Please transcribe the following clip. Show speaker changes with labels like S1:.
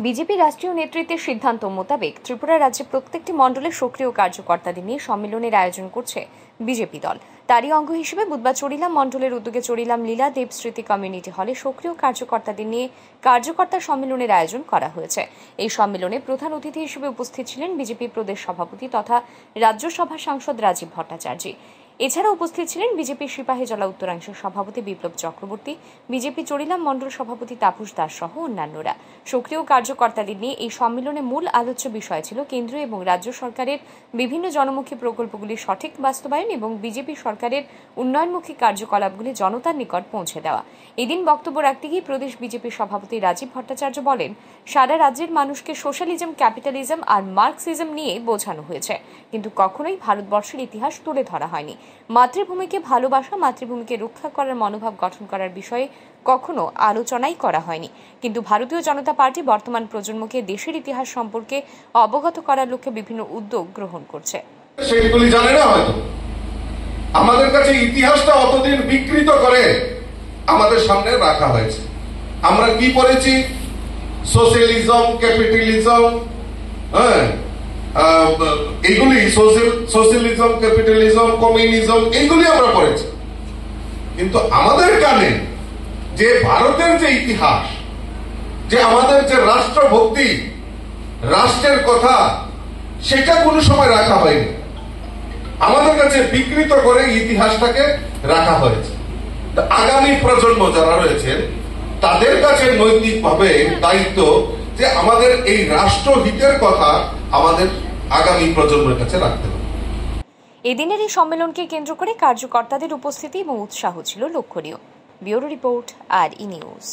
S1: BJP রাষ্ট্রীয় নেতৃত্বের সিদ্ধান্ত মোতাবেক ত্রিপুরা রাজ্যে প্রত্যেকটি মণ্ডলে সক্রিয় কার্যকর্তাদের নিয়ে সম্মেলনের আয়োজন করছে বিজেপি দল। তারই অঙ্গ হিসেবে বুধবার চড়িলাম মণ্ডলের উদ্যোগে চড়িলাম লীলা দেব স্মৃতি কমিউনিটি হলে সক্রিয় কার্যকর্তাদের নিয়ে কার্যকর্তা সম্মেলনের আয়োজন করা হয়েছে। এই সম্মেলনে প্রধান অতিথি হিসেবে উপস্থিত ছিলেন বিজেপি প্রদেশ সভাপতি তথা রাজ্যসভা সাংসদ রাজীব ভট্টাচার্য। এছাড়া উপস্থিত ছিলেন বিজেপি সিপাহীজলা উত্তরাংশের সভাপতি বিপ্লব চক্রবর্তী, বিজেপি চড়িলাম মণ্ডল সভাপতি তাপস দাস সহ অন্যান্যরা। সক্রিয় কার্যকর্তাদের নিয়ে এই সম্মেলনে মূল আলোচ্য বিষয় ছিল কেন্দ্রীয় এবং রাজ্য সরকারের বিভিন্ন জনমুখী প্রকল্পগুলির সঠিক বাস্তবায়ন এবং বিজেপি সরকারের উন্নয়নমুখী কার্যকলাপগুলি জনতার নিকট পৌঁছে দেওয়া। এদিন বক্তব্য রাখতে গিয়ে প্রদেশ বিজেপি সভাপতি রাজীব ভট্টাচার্য বলেন, সারা রাজ্যের মানুষকে সোশ্যালিজম, ক্যাপিটালিজম আর মার্কসিজম নিয়ে বোঝানো হয়েছে, কিন্তু কখনোই ভারতবর্ষের ইতিহাস তুলে ধরা হয়নি। মাতৃভূমিকে ভালোবাসা, মাতৃভূমিকে রক্ষা করার মনোভাব গঠন করার বিষয়ে কখনো আলোচনাই করা হয়নি। কিন্তু ভারতীয় জনতা পার্টি বর্তমান প্রজন্মকে দেশের ইতিহাস সম্পর্কে অবগত করার লক্ষ্যে বিভিন্ন উদ্যোগ গ্রহণ করছে।
S2: সেগুলি জানে না হয়তো। আমাদের কাছে ইতিহাসটা অতদিন বিকৃত করে আমাদের সামনে রাখা হয়েছে। আমরা কি পড়েছি? সোশ্যালিজম, ক্যাপিটালিজম, এগুলি সোশ্যালিজম, ক্যাপিটালিজম, কমিউনিজম এগুলি আমরা পড়েছি। কিন্তু আমাদের কানে যে ভারতের যে ইতিহাস, যে আমাদের যে রাষ্ট্রভক্তি, রাষ্ট্রের কথা, সেটা কোনো সময় রাখা হয়নি। আমাদের কাছে বিকৃত করে ইতিহাসটাকে রাখা হয়েছে। আগামী প্রজন্ম যারা রয়েছেন তাদের কাছে নৈতিকভাবে দায়িত্ব যে আমাদের এই রাষ্ট্রহিতের কথা আমাদের আগামী প্রজন্মের কাছে রাখতে হবে।
S1: এদিনের এই সম্মেলনকে কেন্দ্র করে কার্যকর্তাদের উপস্থিতি এবং উৎসাহ ছিল লক্ষণীয়। ব্যুরো রিপোর্ট, আর ই নিউজ।